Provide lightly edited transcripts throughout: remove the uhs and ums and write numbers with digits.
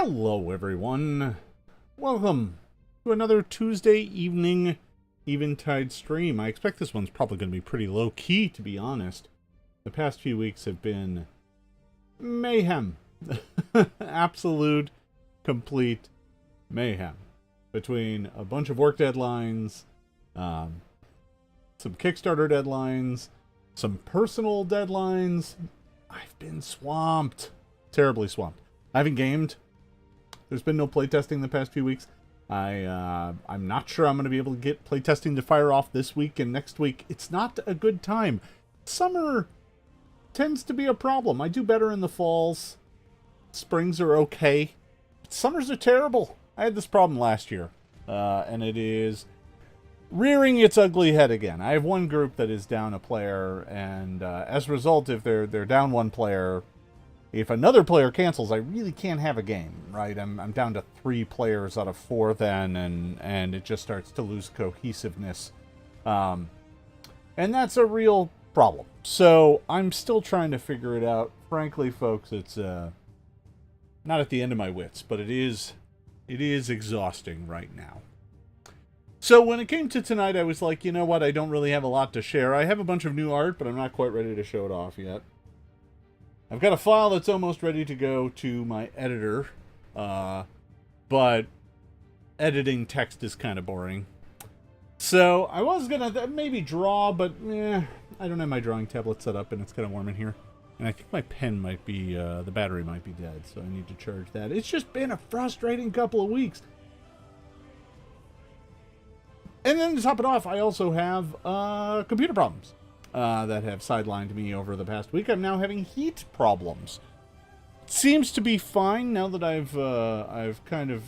Hello, everyone. Welcome to another Tuesday evening Eventide stream. I expect this one's probably going to be pretty low-key, to be honest. The past few weeks have been mayhem. Absolute, complete mayhem. Between a bunch of work deadlines, some Kickstarter deadlines, some personal deadlines. I've been swamped. Terribly swamped. I haven't gamed. There's been no playtesting the past few weeks. I'm not sure I'm going to be able to get playtesting to fire off this week and next week. It's not a good time. Summer tends to be a problem. I do better in the falls. Springs are okay. But summers are terrible. I had this problem last year. And it is rearing its ugly head again. I have one group that is down a player, and as a result, if they're down one player, if another player cancels, I really can't have a game, right? I'm down to 3 players out of 4 then, and it just starts to lose cohesiveness. And that's a real problem. So I'm still trying to figure it out. Frankly, folks, it's not at the end of my wits, but it is exhausting right now. So when it came to tonight, I was like, you know what? I don't really have a lot to share. I have a bunch of new art, but I'm not quite ready to show it off yet. I've got a file that's almost ready to go to my editor, but editing text is kind of boring. So I was going to maybe draw, but I don't have my drawing tablet set up, and it's kind of warm in here. And I think my pen might be, the battery might be dead, so I need to charge that. It's just been a frustrating couple of weeks. And then to top it off, I also have computer problems that have sidelined me over the past week. I'm now having heat problems. It seems to be fine now that I've kind of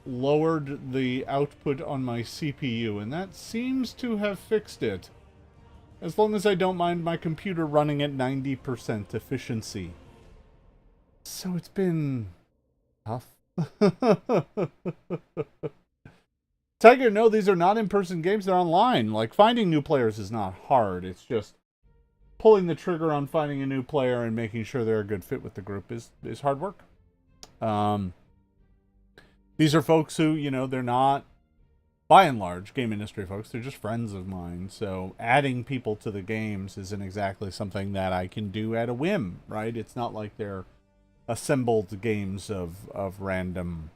lowered the output on my CPU, and that seems to have fixed it. As long as I don't mind my computer running at 90% efficiency. So it's been tough. Tiger, no, these are not in-person games. They're online. Like, finding new players is not hard. It's just pulling the trigger on finding a new player and making sure they're a good fit with the group is hard work. These are folks who, you know, they're not, by and large, game industry folks. They're just friends of mine. So adding people to the games isn't exactly something that I can do at a whim, right? It's not like they're assembled games of random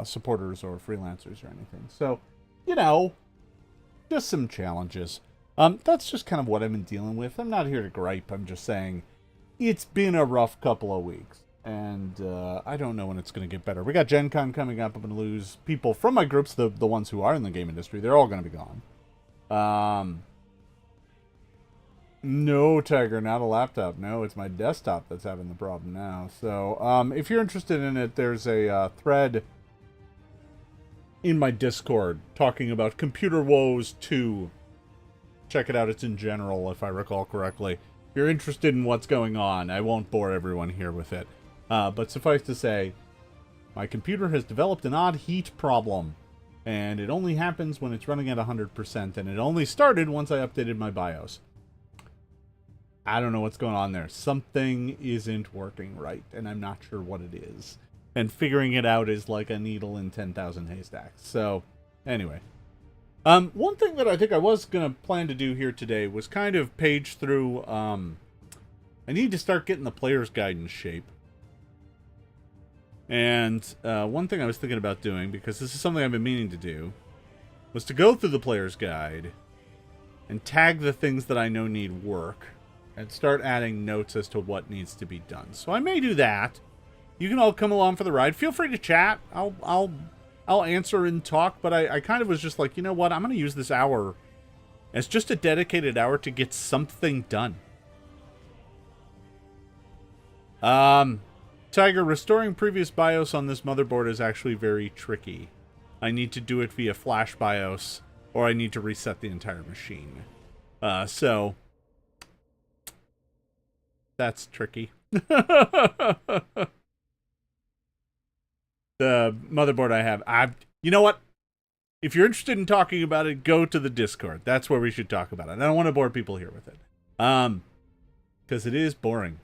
supporters or freelancers or anything. So, you know, just some challenges. That's just kind of what I've been dealing with. I'm not here to gripe. I'm just saying it's been a rough couple of weeks. And I don't know when it's going to get better. We got Gen Con coming up. I'm going to lose people from my groups, the ones who are in the game industry. They're all going to be gone. No, Tiger, not a laptop. No, it's my desktop that's having the problem now. So if you're interested in it, there's a thread in my Discord talking about Computer Woes 2. Check it out. It's in general, if I recall correctly. If you're interested in what's going on, I won't bore everyone here with it. But suffice to say, my computer has developed an odd heat problem. And it only happens when it's running at 100%. And it only started once I updated my BIOS. I don't know what's going on there. Something isn't working right. And I'm not sure what it is. And figuring it out is like a needle in 10,000 haystacks. So, anyway. One thing that I think I was going to plan to do here today was kind of page through, I need to start getting the player's guide in shape. And one thing I was thinking about doing, because this is something I've been meaning to do, was to go through the player's guide and tag the things that I know need work and start adding notes as to what needs to be done. So I may do that. You can all come along for the ride. Feel free to chat. I'll answer and talk, but I kind of was just like, you know what? I'm going to use this hour as just a dedicated hour to get something done. Tiger, restoring previous BIOS on this motherboard is actually very tricky. I need to do it via flash BIOS, or I need to reset the entire machine. So that's tricky. The motherboard I have, you know what? If you're interested in talking about it, go to the Discord. That's where we should talk about it. I don't want to bore people here with it. Because it is boring.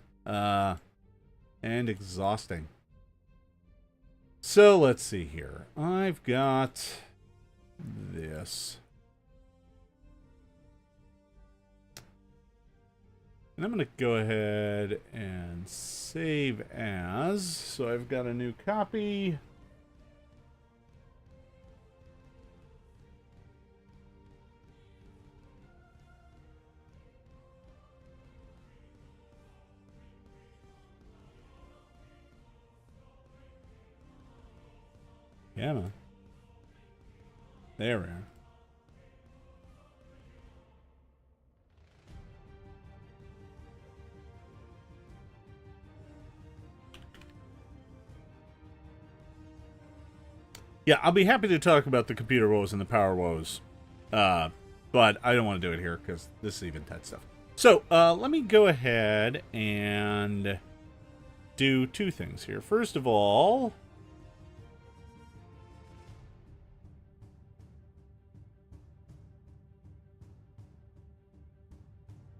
And exhausting. So let's see here. I've got this. And I'm going to go ahead and save as. So I've got a new copy. Yeah, man. There we are. Yeah, I'll be happy to talk about the computer woes and the power woes. But I don't want to do it here because this is Eventide stuff. So, let me go ahead and do two things here. First of all,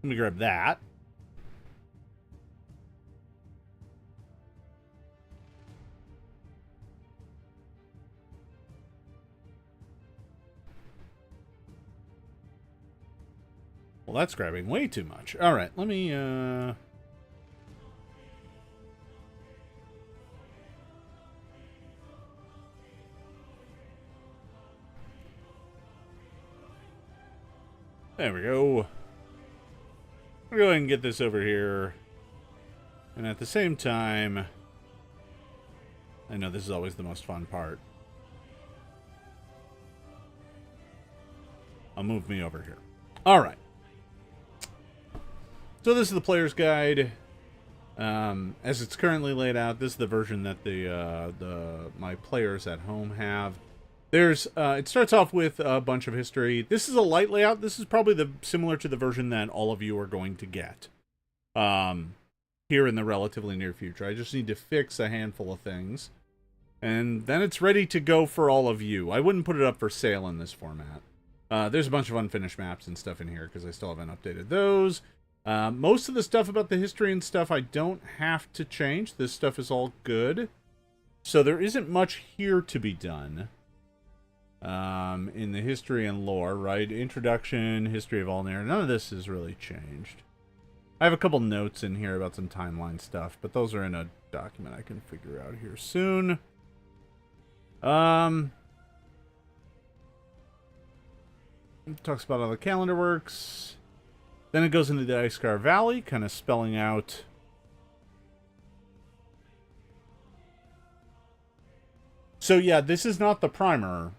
let me grab that. Well, that's grabbing way too much. All right, let me, there we go. I'll go ahead and get this over here. And at the same time, I know this is always the most fun part. I'll move me over here. All right. So this is the player's guide. As it's currently laid out, this is the version that my players at home have. There's it starts off with a bunch of history. This is a light layout. This is probably similar to the version that all of you are going to get here in the relatively near future. I just need to fix a handful of things, and then it's ready to go for all of you. I wouldn't put it up for sale in this format. There's a bunch of unfinished maps and stuff in here because I still haven't updated those. Most of the stuff about the history and stuff I don't have to change. This stuff is all good. So there isn't much here to be done. In the history and lore, right? Introduction, history of Alnair. None of this is really changed. I have a couple notes in here about some timeline stuff, but those are in a document I can figure out here soon. It talks about how the calendar works. Then it goes into the Iskar Valley, kind of spelling out so yeah, this is not the primer.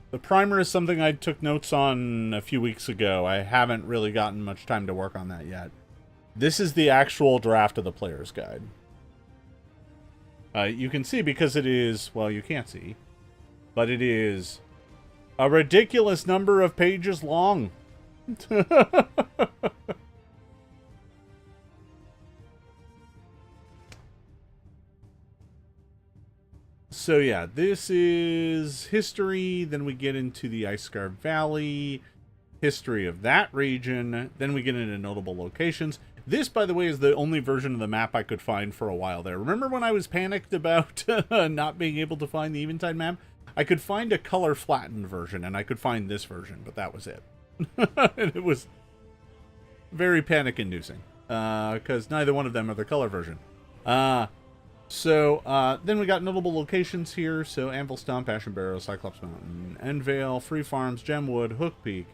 The primer is something I took notes on a few weeks ago. I haven't really gotten much time to work on that yet. This is the actual draft of the player's guide. You can see because it is, well, you can't see, but it is a ridiculous number of pages long. So yeah, this is history, then we get into the Iskar Valley, history of that region, then we get into notable locations. This, by the way, is the only version of the map I could find for a while there. Remember when I was panicked about not being able to find the Eventide map? I could find a color flattened version, and I could find this version, but that was it. And it was very panic-inducing, because neither one of them are the color version. So then we got notable locations here. So Anvil Stump, Ashen Barrow, Cyclops Mountain, Endvale, Free Farms, Gemwood, Hook Peak,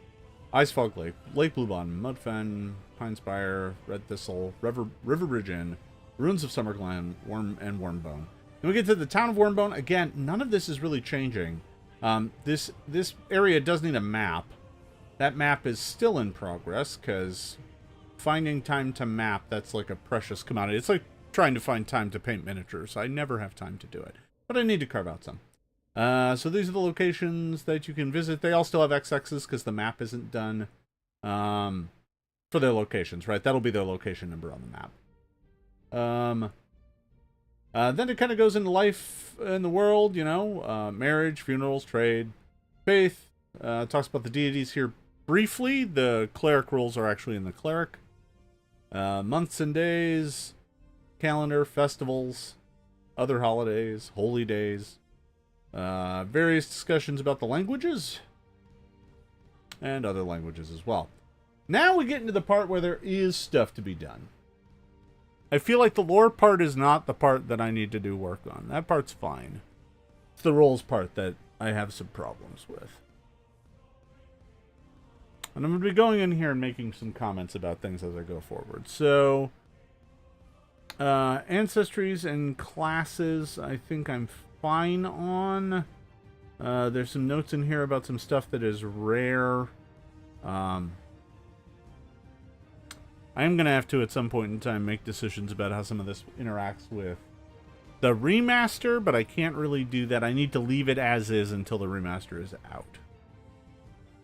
Icefog Lake, Lake Bluebond, Mudfen, Pine Spire, Red Thistle, River Bridge Inn, Ruins of Summerglen, and Wormbone. Then we get to the town of Wormbone. Again, none of this is really changing. This area does need a map. That map is still in progress, because finding time to map, that's like a precious commodity. It's like trying to find time to paint miniatures. I never have time to do it. But I need to carve out some. So these are the locations that you can visit. They all still have XXs, because the map isn't done for their locations, right? That'll be their location number on the map. Then it kind of goes into life in the world, you know, marriage, funerals, trade, faith. Talks about the deities here briefly. The cleric rules are actually in the cleric. Months and days, calendar, festivals. other holidays, holy days, various discussions about the languages, and other languages as well. Now we get into the part where there is stuff to be done. I feel like the lore part is not the part that I need to do work on. That part's fine. It's the roles part that I have some problems with. And I'm going to be going in here and making some comments about things as I go forward. So, ancestries and classes, I think I'm fine on. There's some notes in here about some stuff that is rare. I am going to have to, at some point in time, make decisions about how some of this interacts with the remaster, but I can't really do that. I need to leave it as is until the remaster is out.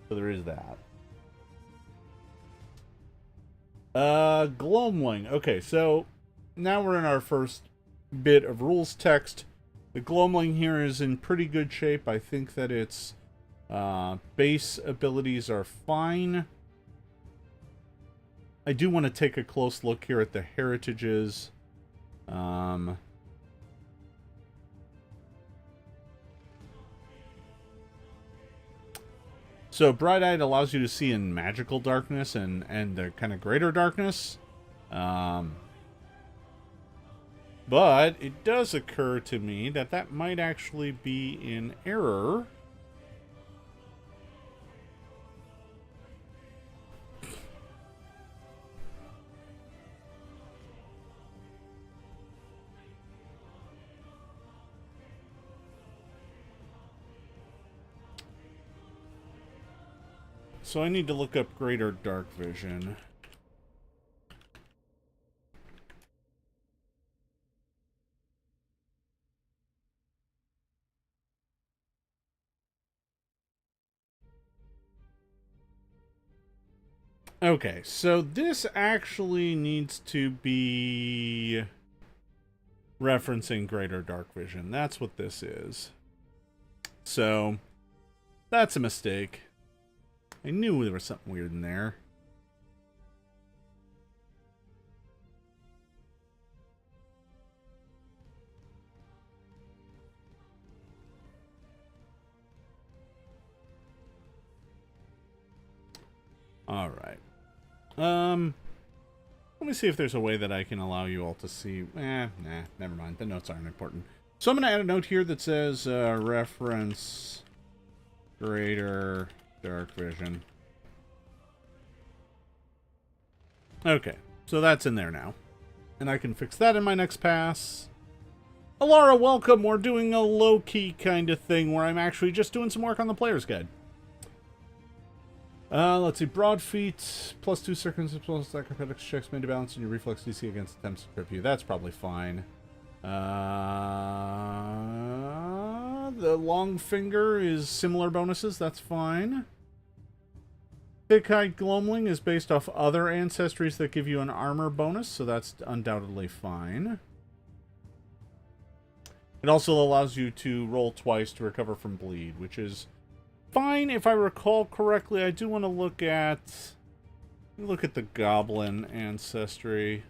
So there is that. Gloamling. Okay, so now we're in our first bit of rules text. The Gloamling here is in pretty good shape. I think that its base abilities are fine. I do want to take a close look here at the heritages. So Bright-Eyed allows you to see in magical darkness and the kind of greater darkness. But it does occur to me that that might actually be in error. So I need to look up greater dark vision. Okay, so this actually needs to be referencing greater dark vision. That's what this is. So that's a mistake. I knew there was something weird in there. All right. Let me see if there's a way that I can allow you all to see. Nah, never mind. The notes aren't important. So I'm going to add a note here that says reference greater dark vision. Okay, so that's in there now. And I can fix that in my next pass. Alara, welcome. We're doing a low-key kind of thing where I'm actually just doing some work on the player's guide. Let's see. Broad feet, plus 2 circumstances, plus acrobatics checks made to balance in your reflex DC against attempts to grip you. That's probably fine. The long finger is similar bonuses. That's fine. Thick-eyed Gloamling is based off other ancestries that give you an armor bonus, so that's undoubtedly fine. It also allows you to roll twice to recover from bleed, which is fine if I recall correctly. I do want to look at the goblin ancestry.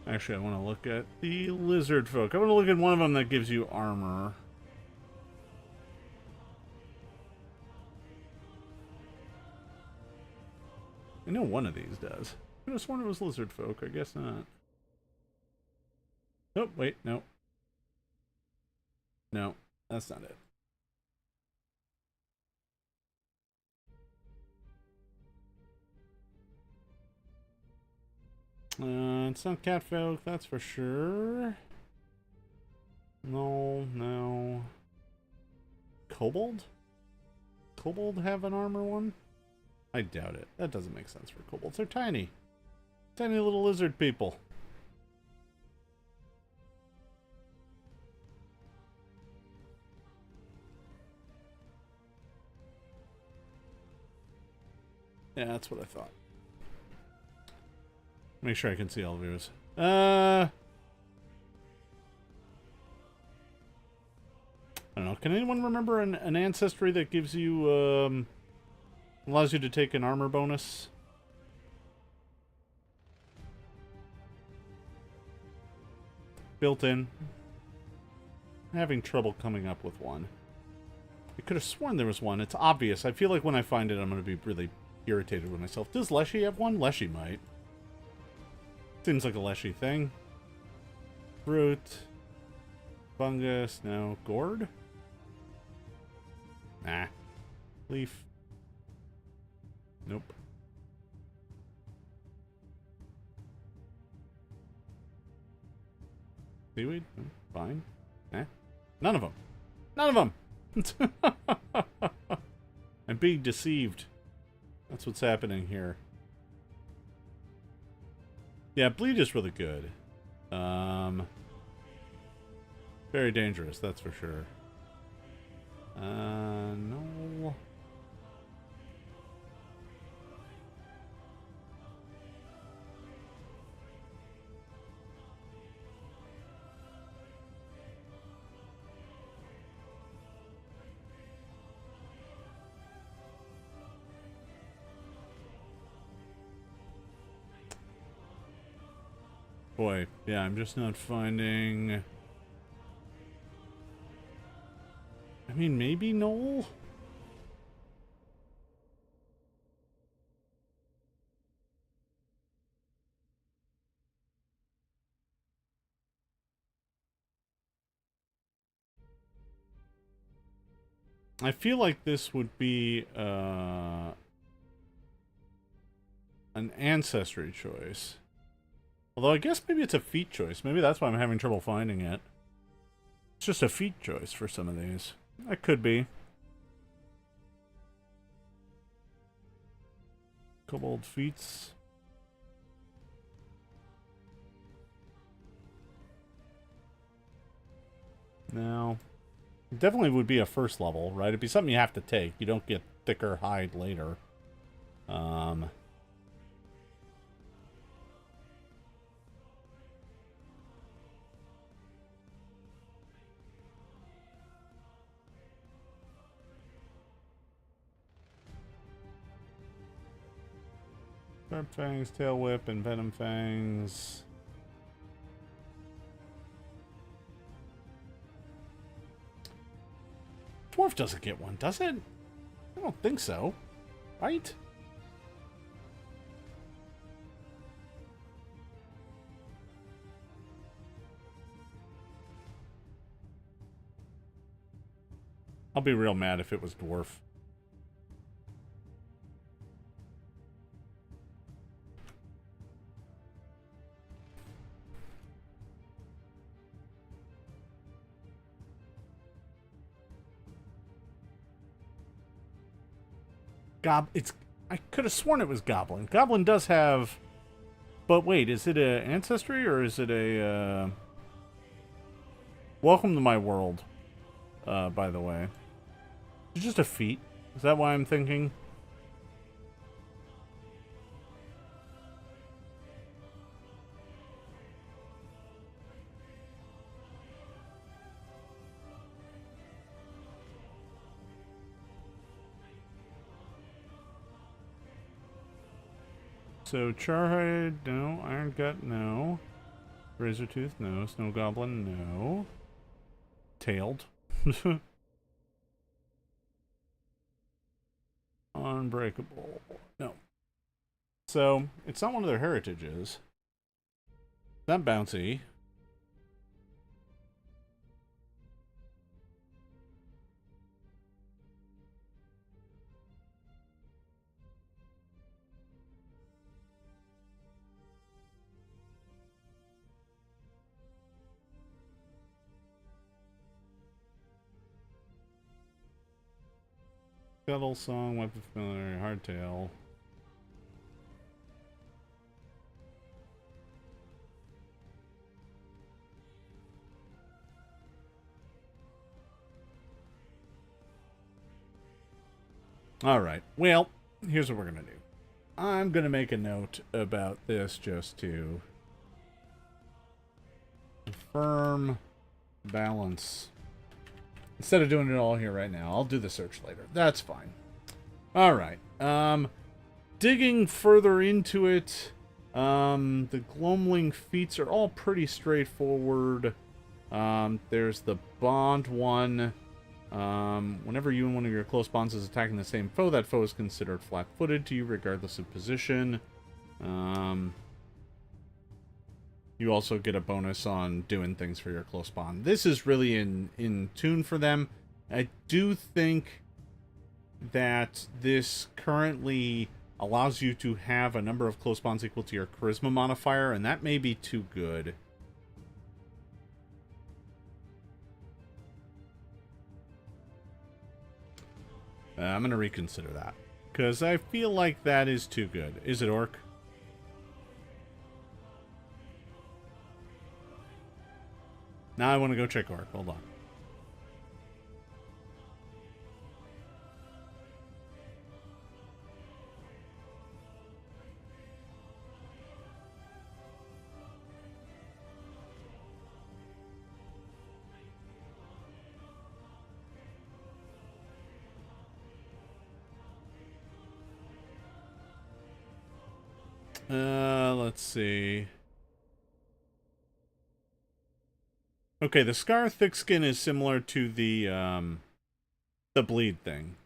Actually, I want to look at the lizard folk. I want to look at one of them that gives you armor. I know one of these does. I could have sworn it was lizard folk. I guess not. Oh, wait, no. No, that's not it. It's not catfolk, that's for sure. No. Kobold? Kobold have an armor one? I doubt it. That doesn't make sense for kobolds. They're tiny. Tiny little lizard people. Yeah, that's what I thought. Make sure I can see all the views. I don't know. Can anyone remember an ancestry that gives you, allows you to take an armor bonus? Built in. I'm having trouble coming up with one. I could have sworn there was one. It's obvious. I feel like when I find it, I'm going to be really irritated with myself. Does Leshy have one? Leshy might. Seems like a Leshy thing. Fruit. Fungus. No. Gourd? Nah. Leaf. Nope. Seaweed? Fine. Eh? None of them. None of them! I'm being deceived. That's what's happening here. Yeah, bleed is really good. Very dangerous, that's for sure. No. Boy, yeah, I'm just not finding... I mean, maybe Noel? I feel like this would be, an ancestry choice. Although I guess maybe it's a feat choice. Maybe that's why I'm having trouble finding it. It's just a feat choice for some of these. That could be. Kobold feats. No. Definitely would be a first level, right? It'd be something you have to take. You don't get thicker hide later. Sharp Fangs, Tail Whip, and Venom Fangs. Dwarf doesn't get one, does it? I don't think so. Right? I'll be real mad if it was Dwarf. I could have sworn it was Goblin. Goblin does have... But wait, is it an ancestry or is it a, Welcome to my world, by the way. It's just a feat. Is that why I'm thinking? So, Charhide, no. Iron Gut, no. Razortooth, no. Snow Goblin, no. Tailed. Unbreakable, no. So, it's not one of their heritages. Not bouncy. Scuttle Song, Weapon Familiar, Hardtail. Alright, well, here's what we're gonna do. I'm going to make a note about this just to confirm balance. Instead of doing it all here right now, I'll do the search later. That's fine. All right. Digging further into it, the Gloamling feats are all pretty straightforward. There's the bond one. Whenever you and one of your close bonds is attacking the same foe, that foe is considered flat-footed to you regardless of position. You also get a bonus on doing things for your close bond. This is really in tune for them. I do think that this currently allows you to have a number of close bonds equal to your charisma modifier, and that may be too good. I'm going to reconsider that, because I feel like that is too good. Is it Orc? Now I want to go check Orc. Hold on. Let's see. Okay, the Scar Thick Skin is similar to the bleed thing,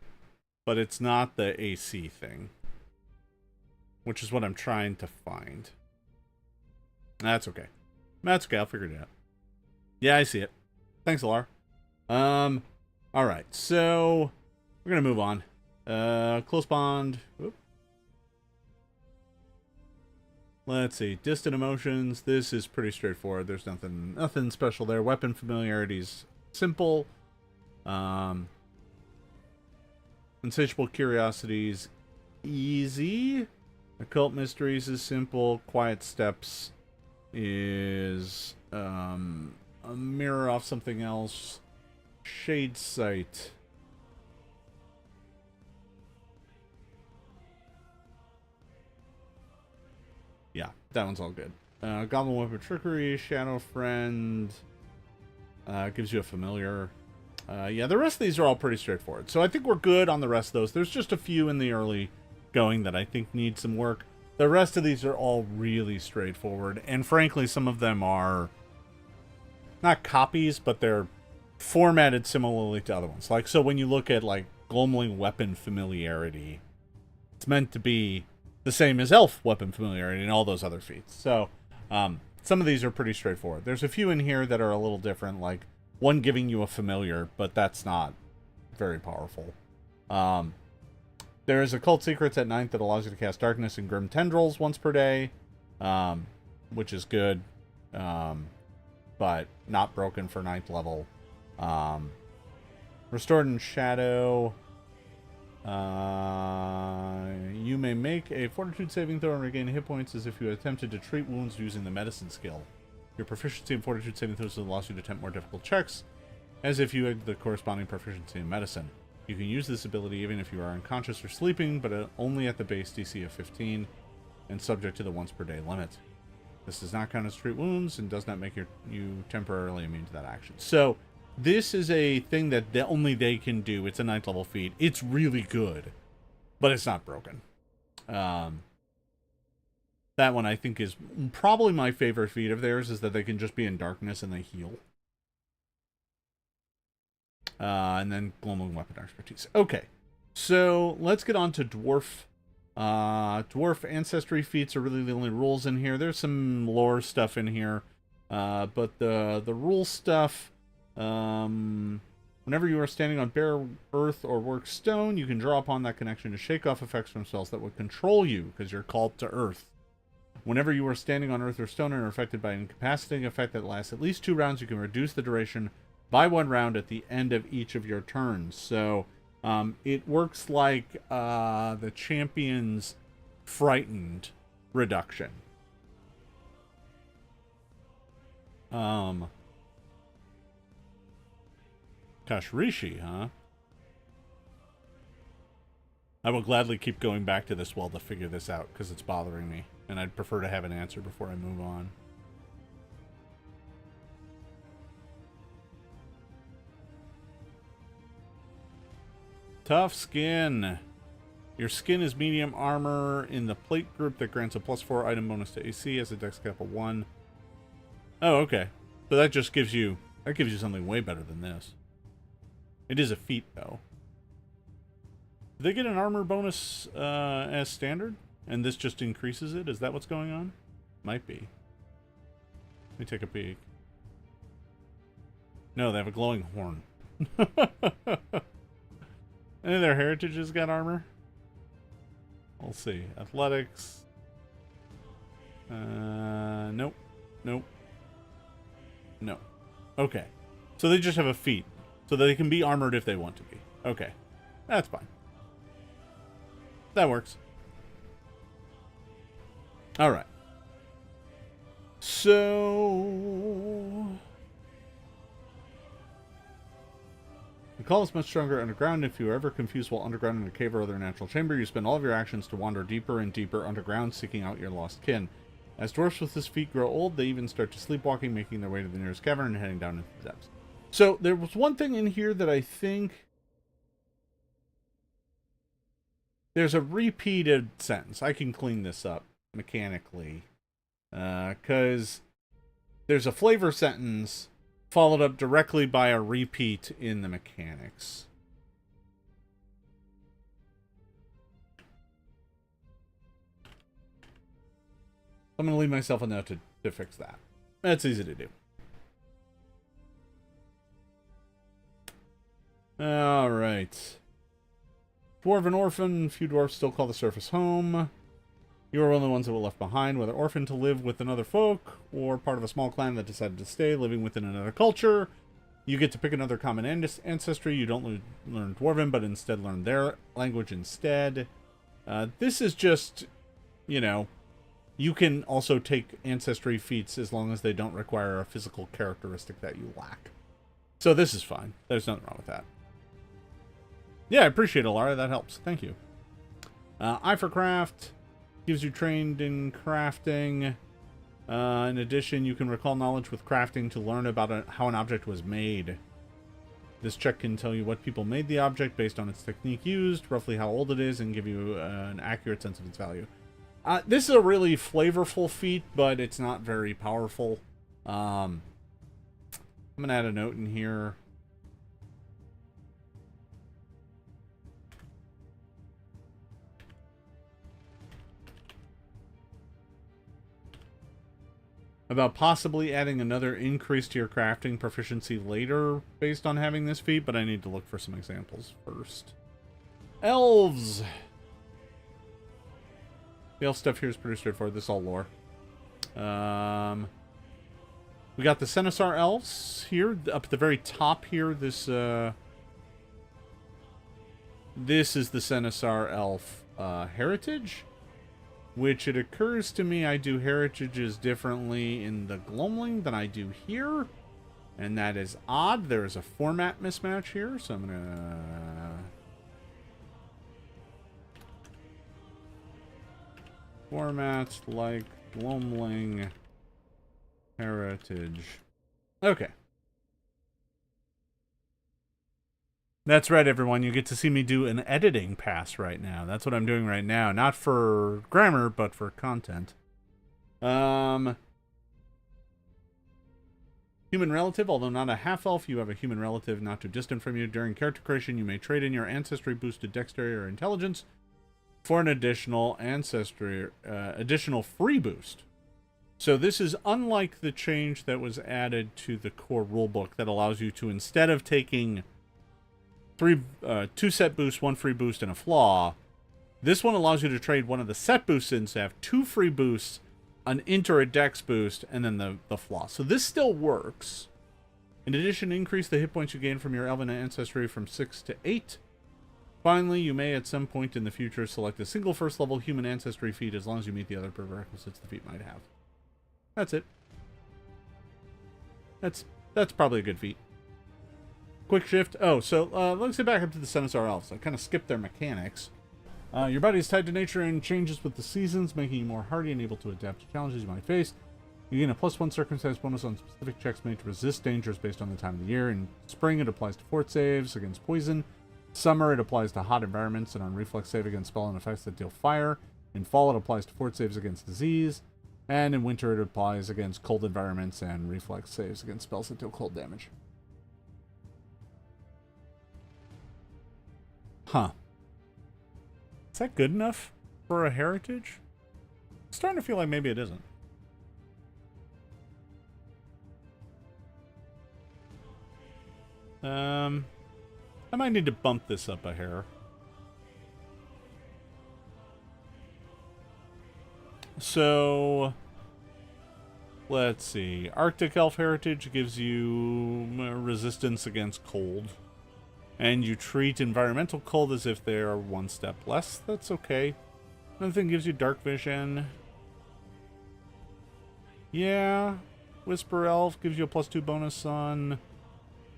but it's not the AC thing, which is what I'm trying to find. That's okay. That's okay, I'll figure it out. Yeah, I see it. Thanks, Alar. Alright, so we're gonna move on. Close bond. Whoop. Let's see. Distant emotions. This is pretty straightforward. There's nothing special there. Weapon familiarity's simple. Insatiable curiosities, easy. Occult mysteries is simple. Quiet steps is a mirror off something else. Shade sight. Yeah, that one's all good. Goblin Weapon Trickery, Shadow Friend, gives you a familiar. Yeah, the rest of these are all pretty straightforward. So I think we're good on the rest of those. There's just a few in the early going that I think need some work. The rest of these are all really straightforward. And frankly, some of them are not copies, but they're formatted similarly to other ones. Like, so when you look at, like, Gloamling Weapon Familiarity, it's meant to be the same as Elf Weapon Familiarity and all those other feats. So, some of these are pretty straightforward. There's a few in here that are a little different, like one giving you a familiar, but that's not very powerful. There is Occult Secrets at 9th that allows you to cast Darkness and Grim Tendrils once per day, which is good, but not broken for 9th level. Restored in Shadow. You may make a Fortitude saving throw and regain hit points as if you attempted to treat wounds using the medicine skill. Your proficiency in Fortitude saving throws allows you to attempt more difficult checks, as if you had the corresponding proficiency in medicine. You can use this ability even if you are unconscious or sleeping, but only at the base DC of 15, and subject to the once per day limit. This does not count as treat wounds, and does not make you temporarily immune to that action. So, this is a thing that only they can do. It's a 9th level feat. It's really good, but it's not broken. That one I think is probably my favorite feat of theirs, is that they can just be in darkness and they heal. And then Gloaming Weapon Expertise. Okay, so let's get on to Dwarf. Dwarf Ancestry feats are really the only rules in here. There's some lore stuff in here, but the rule stuff... whenever you are standing on bare earth or work stone, you can draw upon that connection to shake off effects from spells that would control you, because you're called to earth. Whenever you are standing on earth or stone and are affected by an incapacitating effect that lasts at least 2 rounds, you can reduce the duration by 1 round at the end of each of your turns. So, it works like the champion's frightened reduction. Kashrishi, huh? I will gladly keep going back to this well to figure this out, because it's bothering me. And I'd prefer to have an answer before I move on. Tough skin. Your skin is medium armor in the plate group that grants a +4 item bonus to AC as a dex cap of 1. Oh, okay. So that just gives you... That gives you something way better than this. It is a feat, though. Do they get an armor bonus as standard? And this just increases it? Is that what's going on? Might be. Let me take a peek. No, they have a glowing horn. Any of their heritages got armor? We'll see. Athletics. Nope. Nope. No. Okay. So they just have a feat. So they can be armored if they want to be. Okay. That's fine. That works. Alright. So... The call is much stronger underground. If you are ever confused while underground in a cave or other natural chamber, you spend all of your actions to wander deeper and deeper underground, seeking out your lost kin. As dwarfs with this feat grow old, they even start to sleepwalking, making their way to the nearest cavern and heading down into the depths. So, there was one thing in here that I think... There's a repeated sentence. I can clean this up mechanically. Because there's a flavor sentence followed up directly by a repeat in the mechanics. I'm going to leave myself a note to fix that. That's easy to do. Alright. Dwarven orphan. Few dwarves still call the surface home. You are one of the ones that were left behind, whether orphaned to live with another folk, or part of a small clan that decided to stay, living within another culture. You get to pick another common ancestry. You don't learn Dwarven, but instead learn their language instead. This is just, you know, you can also take ancestry feats as long as they don't require a physical characteristic that you lack. So this is fine. There's nothing wrong with that. Yeah, I appreciate it, Lara. That helps. Thank you. Eye for Craft. Gives you trained in crafting. In addition, you can recall knowledge with crafting to learn about how an object was made. This check can tell you what people made the object based on its technique used, roughly how old it is, and give you an accurate sense of its value. This is a really flavorful feat, but it's not very powerful. I'm going to add a note in here. About possibly adding another increase to your crafting proficiency later based on having this feat, but I need to look for some examples first. Elves! The elf stuff here is pretty straightforward. This is all lore. We got the Senesar elves here. Up at the very top here, this is the Senesar elf heritage. Which it occurs to me I do heritages differently in the Gloamling than I do here. And that is odd. There is a format mismatch here, so I'm going to... Format like Gloamling heritage. Okay. That's right, everyone. You get to see me do an editing pass right now. That's what I'm doing right now. Not for grammar, but for content. Human relative. Although not a half-elf, you have a human relative not too distant from you. During character creation, you may trade in your ancestry boosted dexterity or intelligence for an additional additional free boost. So this is unlike the change that was added to the core rulebook that allows you to, instead of taking... two set boosts, one free boost, and a flaw. This one allows you to trade one of the set boosts in to have 2 free boosts, an int or a dex boost, and then the flaw. So this still works. In addition, increase the hit points you gain from your elven ancestry from 6 to 8. Finally, you may at some point in the future select a single first level human ancestry feat as long as you meet the other prerequisites the feat might have. That's it. That's probably a good feat. Quick shift. Oh, so let's get back up to the Senesar elves. I kind of skipped their mechanics. Your body is tied to nature and changes with the seasons, making you more hardy and able to adapt to challenges you might face. You gain a +1 circumstance bonus on specific checks made to resist dangers based on the time of the year. In spring, it applies to fort saves against poison. Summer, it applies to hot environments and on reflex save against spell and effects that deal fire. In fall, it applies to fort saves against disease. And in winter, it applies against cold environments and reflex saves against spells that deal cold damage. Huh. Is that good enough for a heritage? I'm starting to feel like maybe it isn't. I might need to bump this up a hair. So, let's see. Arctic Elf Heritage gives you resistance against cold. And you treat environmental cold as if they are one step less. That's okay. Another thing gives you dark vision. Yeah. Whisper Elf gives you a +2 bonus on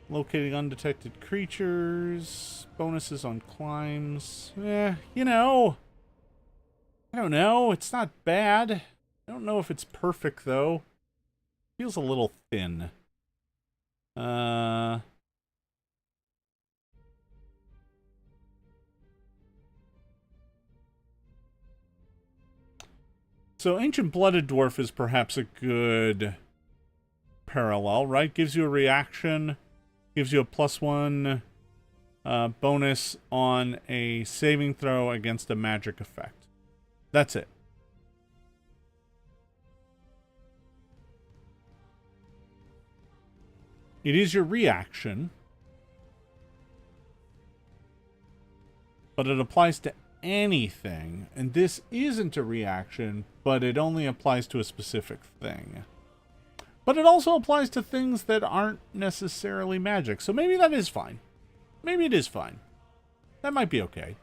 locating undetected creatures. Bonuses on climbs. You know. I don't know. It's not bad. I don't know if it's perfect, though. Feels a little thin. So Ancient Blooded Dwarf is perhaps a good parallel, right? Gives you a reaction, gives you a +1 bonus on a saving throw against a magic effect. That's it. It is your reaction, but it applies to anything, and this isn't a reaction, but it only applies to a specific thing. But it also applies to things that aren't necessarily magic, so maybe that is fine. Maybe it is fine. That might be okay.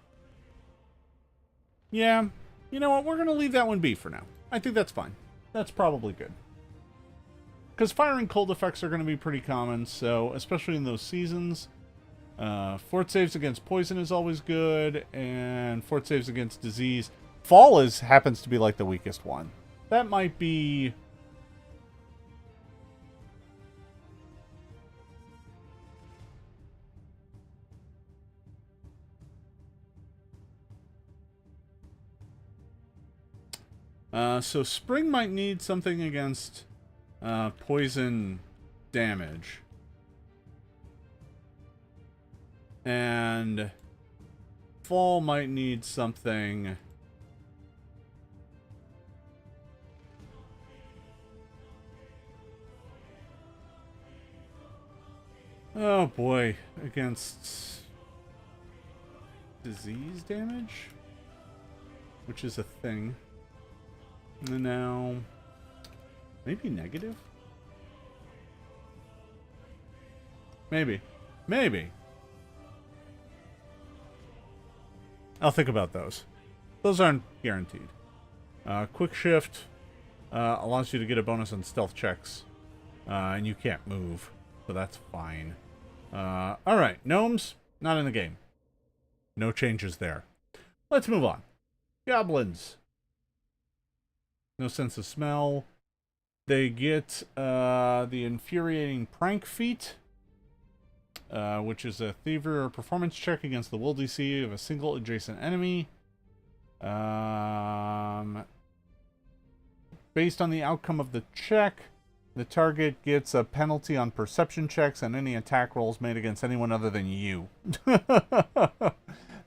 Yeah, you know what, we're going to leave that one be for now. I think that's fine. That's probably good. Because fire and cold effects are going to be pretty common, so especially in those seasons. Fort saves against poison is always good, and fort saves against disease. Fall happens to be like the weakest one. That might be... so spring might need something against poison damage. And fall might need something... Oh boy, against disease damage? Which is a thing. And now... maybe negative? Maybe. Maybe. I'll think about those. Those aren't guaranteed. Quick shift allows you to get a bonus on stealth checks. And you can't move. So that's fine. Alright, gnomes, not in the game. No changes there. Let's move on. Goblins. No sense of smell. They get the infuriating prank feat. Which is a thievery or performance check against the will DC of a single adjacent enemy. Based on the outcome of the check, the target gets a penalty on perception checks and any attack rolls made against anyone other than you.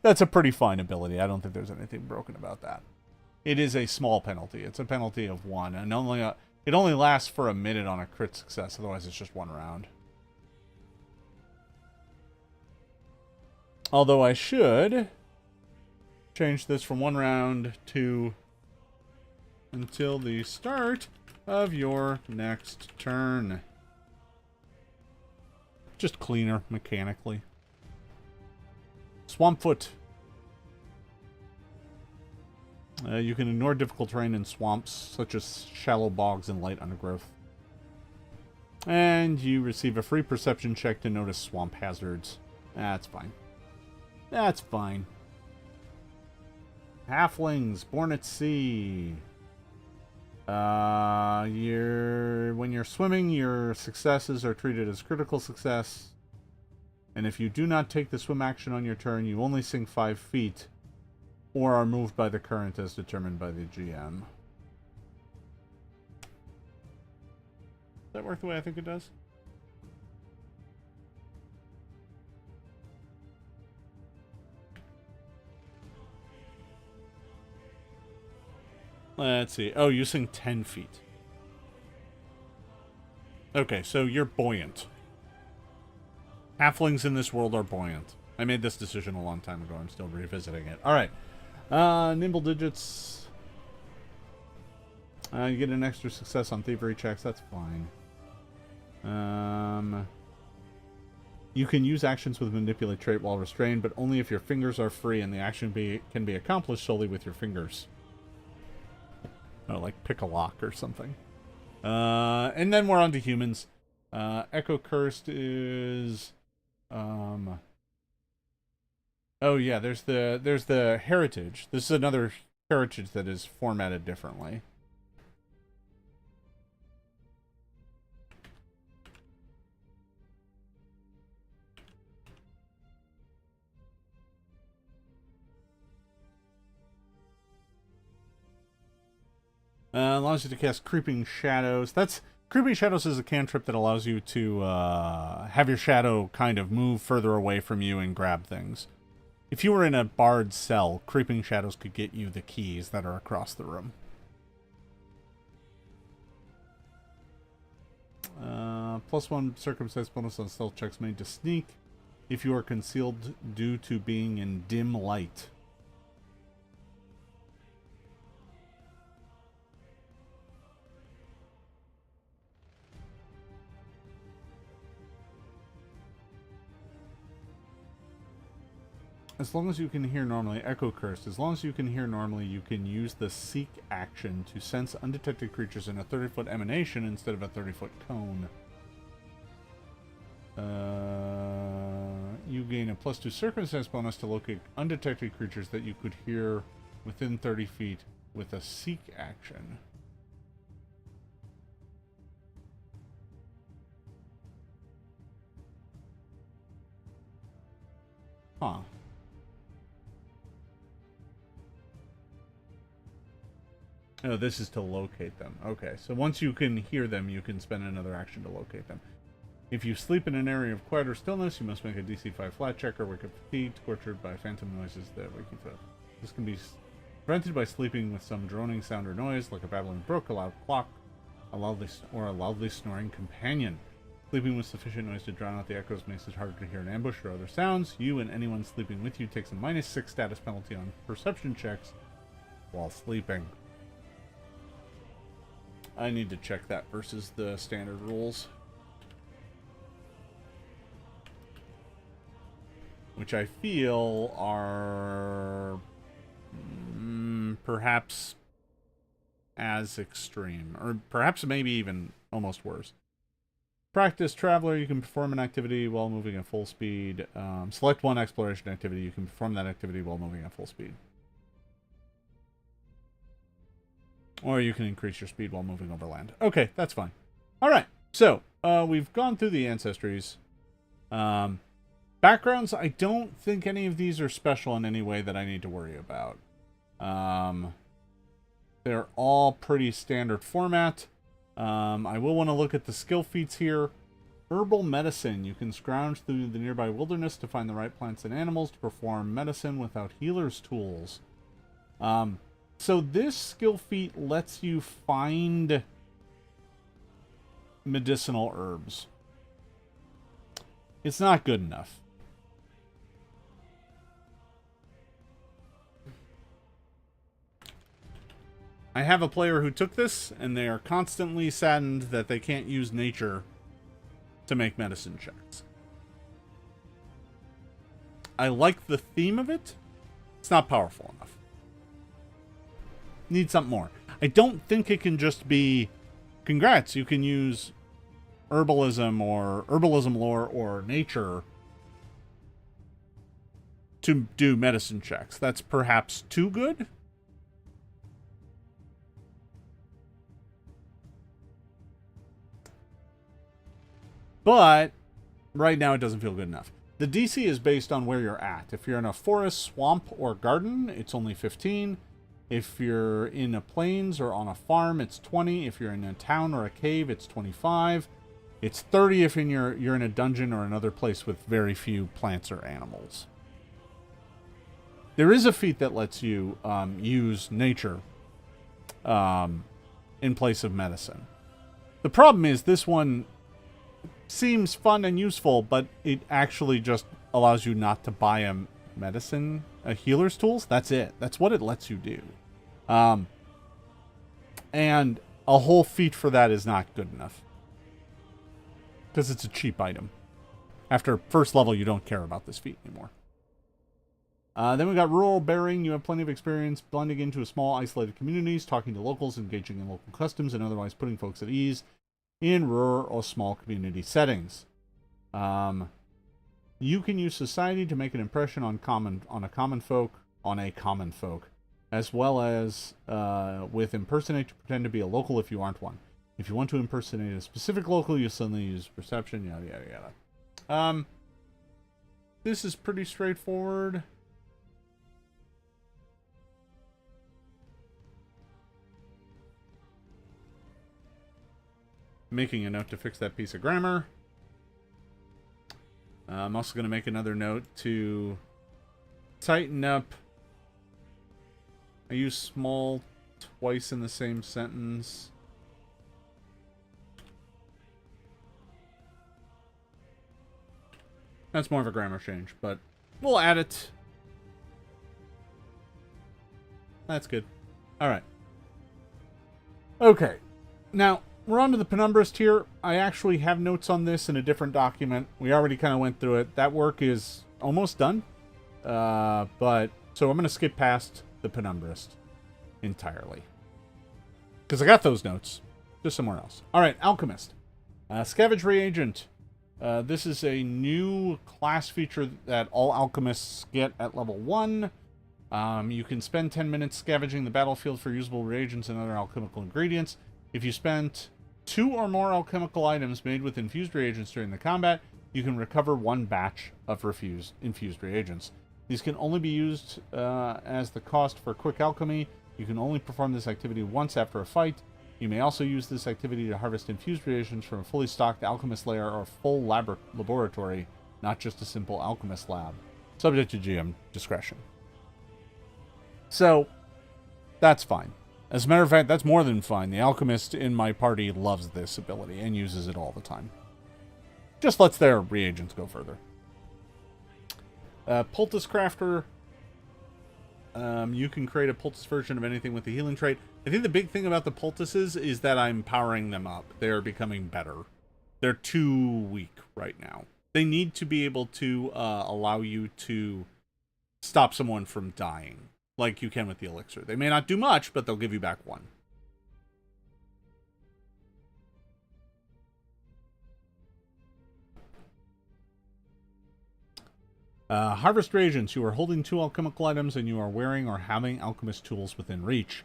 That's a pretty fine ability. I don't think there's anything broken about that. It is a small penalty. It's a penalty of 1, and it only lasts for a minute on a crit success. Otherwise, it's just 1 round. Although I should change this from 1 round to until the start of your next turn. Just cleaner mechanically. Swampfoot. You can ignore difficult terrain in swamps, such as shallow bogs and light undergrowth. And you receive a free perception check to notice swamp hazards. That's fine. That's fine. Halflings, born at sea. When you're swimming, your successes are treated as critical success. And if you do not take the swim action on your turn, you only sink 5 feet or are moved by the current as determined by the GM. Does that work the way I think it does? Let's see. Oh, you sink 10 feet. Okay, so you're buoyant. Halflings in this world are buoyant. I made this decision a long time ago. I'm still revisiting it. Alright. Nimble digits. You get an extra success on thievery checks. That's fine. You can use actions with manipulate trait while restrained, but only if your fingers are free and the action can be accomplished solely with your fingers. Oh, like pick a lock or something. And then we're on to humans. Echo Cursed is... Oh yeah, there's the heritage. This is another heritage that is formatted differently. Allows you to cast Creeping Shadows. Creeping Shadows is a cantrip that allows you to have your shadow kind of move further away from you and grab things. If you were in a barred cell, Creeping Shadows could get you the keys that are across the room. +1 circumstance bonus on stealth checks made to sneak if you are concealed due to being in dim light. As long as you can hear normally, Echo Cursed. As long as you can hear normally, you can use the Seek action to sense undetected creatures in a 30-foot emanation instead of a 30-foot cone. You gain a +2 circumstance bonus to locate undetected creatures that you could hear within 30 feet with a Seek action. Huh. Oh, this is to locate them. Okay, so once you can hear them, you can spend another action to locate them. If you sleep in an area of quiet or stillness, you must make a DC 5 flat check or wake up fatigued, tortured by phantom noises that wake you up. This can be prevented by sleeping with some droning sound or noise, like a babbling brook, a loud clock, a loudly snoring companion. Sleeping with sufficient noise to drown out the echoes makes it harder to hear an ambush or other sounds. You and anyone sleeping with you takes a -6 status penalty on perception checks while sleeping. I need to check that versus the standard rules. Which I feel are perhaps as extreme. Or perhaps maybe even almost worse. Practice Traveler, you can perform an activity while moving at full speed. Select one exploration activity, you can perform that activity while moving at full speed. Or you can increase your speed while moving over land. Okay, that's fine. Alright, so we've gone through the ancestries. Backgrounds, I don't think any of these are special in any way that I need to worry about. They're all pretty standard format. I will want to look at the skill feats here. Herbal Medicine. You can scrounge through the nearby wilderness to find the right plants and animals to perform medicine without healer's tools. So this skill feat lets you find medicinal herbs. It's not good enough. I have a player who took this, and they are constantly saddened that they can't use nature to make medicine checks. I like the theme of it. It's not powerful enough. Need something more. I don't think it can just be, congrats, you can use herbalism or herbalism lore or nature to do medicine checks. That's perhaps too good. But right now it doesn't feel good enough. The DC is based on where you're at. If you're in a forest, swamp, or garden, it's only 15. If you're in a plains or on a farm, it's 20. If you're in a town or a cave, it's 25. It's 30 if you're in a dungeon or another place with very few plants or animals. There is a feat that lets you use nature in place of medicine. The problem is this one seems fun and useful, but it actually just allows you not to buy a healer's tools. That's it. That's what it lets you do. And a whole feat for that is not good enough. Because it's a cheap item. After first level, you don't care about this feat anymore. Then we got rural bearing. You have plenty of experience blending into small isolated communities, talking to locals, engaging in local customs, and otherwise putting folks at ease in rural or small community settings. You can use society to make an impression on a common folk, as well as with impersonate to pretend to be a local if you aren't one. If you want to impersonate a specific local, you suddenly use perception, yada yada yada. This is pretty straightforward. Making a note to fix that piece of grammar. I'm also going to make another note to tighten up. I use small twice in the same sentence. That's more of a grammar change, but we'll add it. That's good. All right. Okay. Now, we're on to the Penumbrist here. I actually have notes on this in a different document. We already kind of went through it. That work is almost done. So I'm going to skip past the Penumbrist entirely. Because I got those notes. Just somewhere else. Alright, Alchemist. Scavenge Reagent. This is a new class feature that all alchemists get at level 1. You can spend 10 minutes scavenging the battlefield for usable reagents and other alchemical ingredients. If you spent 2 or more alchemical items made with infused reagents during the combat, you can recover 1 batch of infused reagents. These can only be used as the cost for quick alchemy. You can only perform this activity once after a fight. You may also use this activity to harvest infused reagents from a fully stocked alchemist lair or full laboratory, not just a simple alchemist lab. Subject to GM discretion. So, that's fine. As a matter of fact, that's more than fine. The alchemist in my party loves this ability and uses it all the time. Just lets their reagents go further. Poultice Crafter. You can create a poultice version of anything with the healing trait. I think the big thing about the poultices is that I'm powering them up. They're becoming better. They're too weak right now. They need to be able to allow you to stop someone from dying, like you can with the elixir. They may not do much, but they'll give you back 1. Harvest reagents. You are holding 2 alchemical items and you are wearing or having alchemist tools within reach.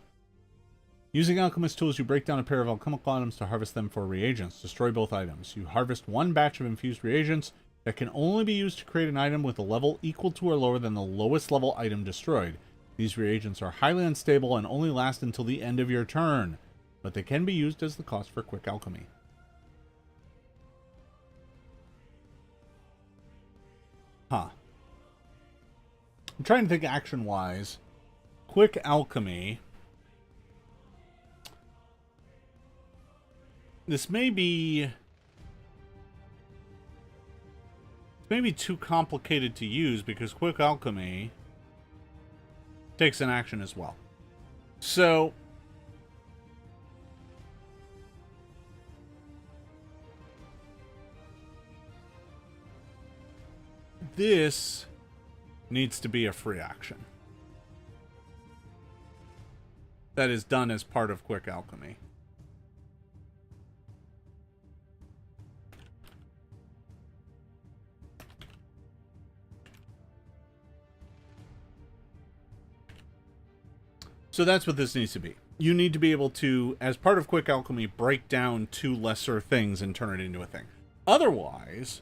Using alchemist tools, you break down a pair of alchemical items to harvest them for reagents. Destroy both items. You harvest 1 batch of infused reagents that can only be used to create an item with a level equal to or lower than the lowest level item destroyed. These reagents are highly unstable and only last until the end of your turn, but they can be used as the cost for quick alchemy. Huh. I'm trying to think action-wise. Quick alchemy. This may be too complicated to use because quick alchemy takes an action as well. So this needs to be a free action that is done as part of quick alchemy. So that's what this needs to be. You need to be able to, as part of Quick Alchemy, break down 2 lesser things and turn it into a thing. Otherwise,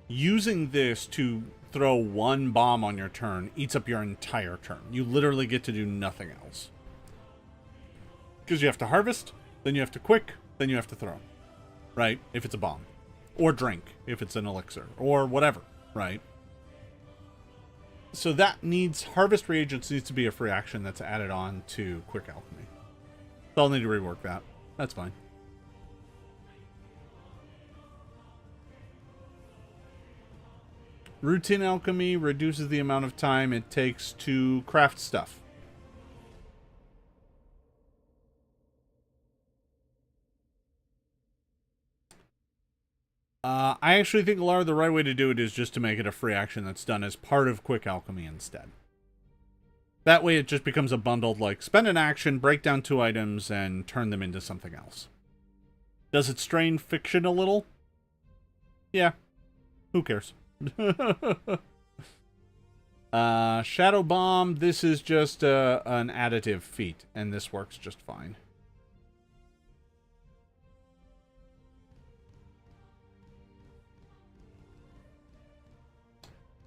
using this to throw 1 bomb on your turn eats up your entire turn. You literally get to do nothing else. Because you have to harvest, then you have to quick, then you have to throw. Right? If it's a bomb. Or drink, if it's an elixir. Or whatever. Right? So that needs, harvest reagents needs to be a free action that's added on to Quick Alchemy. So I'll need to rework that. That's fine. Routine Alchemy reduces the amount of time it takes to craft stuff. I actually think a lot of the right way to do it is just to make it a free action that's done as part of Quick Alchemy instead. That way it just becomes a bundled, like, spend an action, break down 2 items, and turn them into something else. Does it strain fiction a little? Yeah. Who cares? Shadow Bomb, this is just an additive feat, and this works just fine.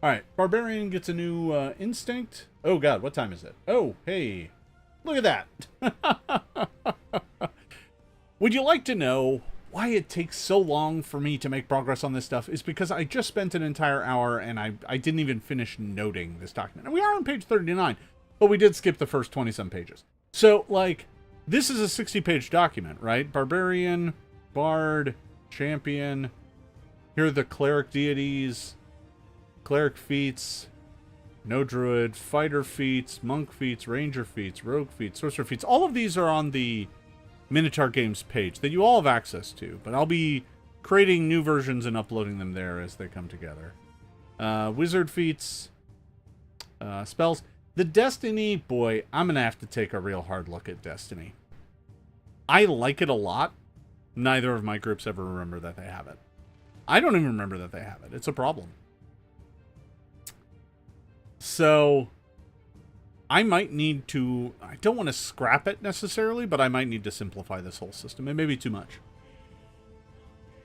Alright, Barbarian gets a new instinct. Oh god, what time is it? Oh, hey. Look at that. Would you like to know why it takes so long for me to make progress on this stuff? Is because I just spent an entire hour and I didn't even finish noting this document. And we are on page 39, but we did skip the first 20-some pages. So, like, this is a 60-page document, right? Barbarian, Bard, Champion. Here are the Cleric deities. Cleric feats, no druid, fighter feats, monk feats, ranger feats, rogue feats, sorcerer feats. All of these are on the Minotaur Games page that you all have access to, but I'll be creating new versions and uploading them there as they come together. Wizard feats, spells. The Destiny, boy, I'm going to have to take a real hard look at Destiny. I like it a lot. Neither of my groups ever remember that they have it. I don't even remember that they have it. It's a problem. So, I might need to, I don't want to scrap it necessarily, but I might need to simplify this whole system. It may be too much.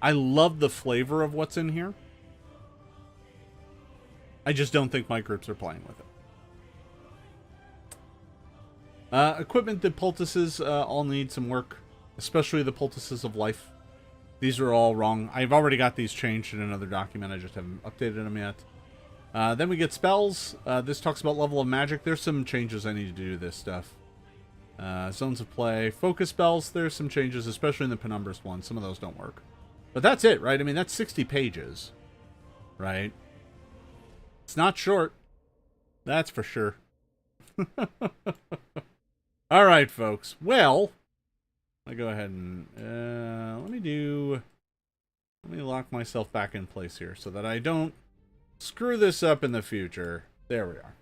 I love the flavor of what's in here. I just don't think my groups are playing with it. Equipment, the poultices all need some work, especially the poultices of life. These are all wrong. I've already got these changed in another document. I just haven't updated them yet. Then we get spells. This talks about level of magic. There's some changes I need to do to this stuff. Zones of play. Focus spells. There's some changes, especially in the Penumbrous one. Some of those don't work. But that's it, right? I mean, that's 60 pages. Right? It's not short. That's for sure. Alright, folks. Well, I go ahead and let me lock myself back in place here so that I don't screw this up in the future. There we are.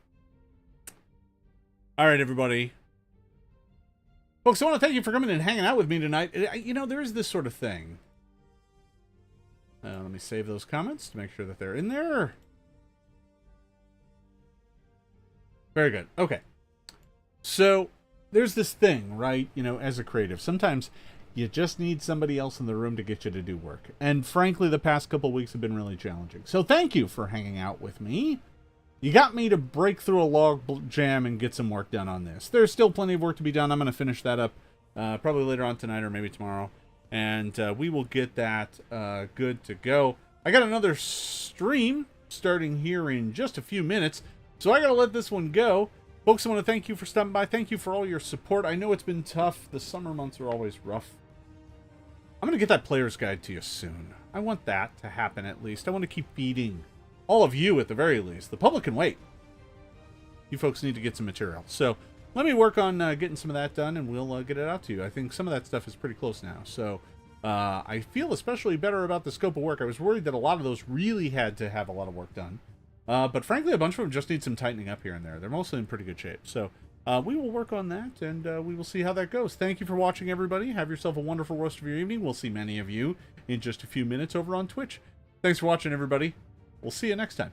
Alright, everybody. Folks, I want to thank you for coming and hanging out with me tonight. You know, there is this sort of thing. Let me save those comments to make sure that they're in there. Very good. Okay. So, there's this thing, right? You know, as a creative, sometimes you just need somebody else in the room to get you to do work. And frankly, the past couple weeks have been really challenging. So thank you for hanging out with me. You got me to break through a log jam and get some work done on this. There's still plenty of work to be done. I'm going to finish that up probably later on tonight or maybe tomorrow. And we will get that good to go. I got another stream starting here in just a few minutes. So I got to let this one go. Folks, I want to thank you for stopping by. Thank you for all your support. I know it's been tough. The summer months are always rough. I'm going to get that player's guide to you soon. I want that to happen at least. I want to keep feeding all of you at the very least. The public can wait. You folks need to get some material. So let me work on getting some of that done and we'll get it out to you. I think some of that stuff is pretty close now. So I feel especially better about the scope of work. I was worried that a lot of those really had to have a lot of work done. But frankly, a bunch of them just need some tightening up here and there. They're mostly in pretty good shape. So we will work on that, and we will see how that goes. Thank you for watching, everybody. Have yourself a wonderful rest of your evening. We'll see many of you in just a few minutes over on Twitch. Thanks for watching, everybody. We'll see you next time.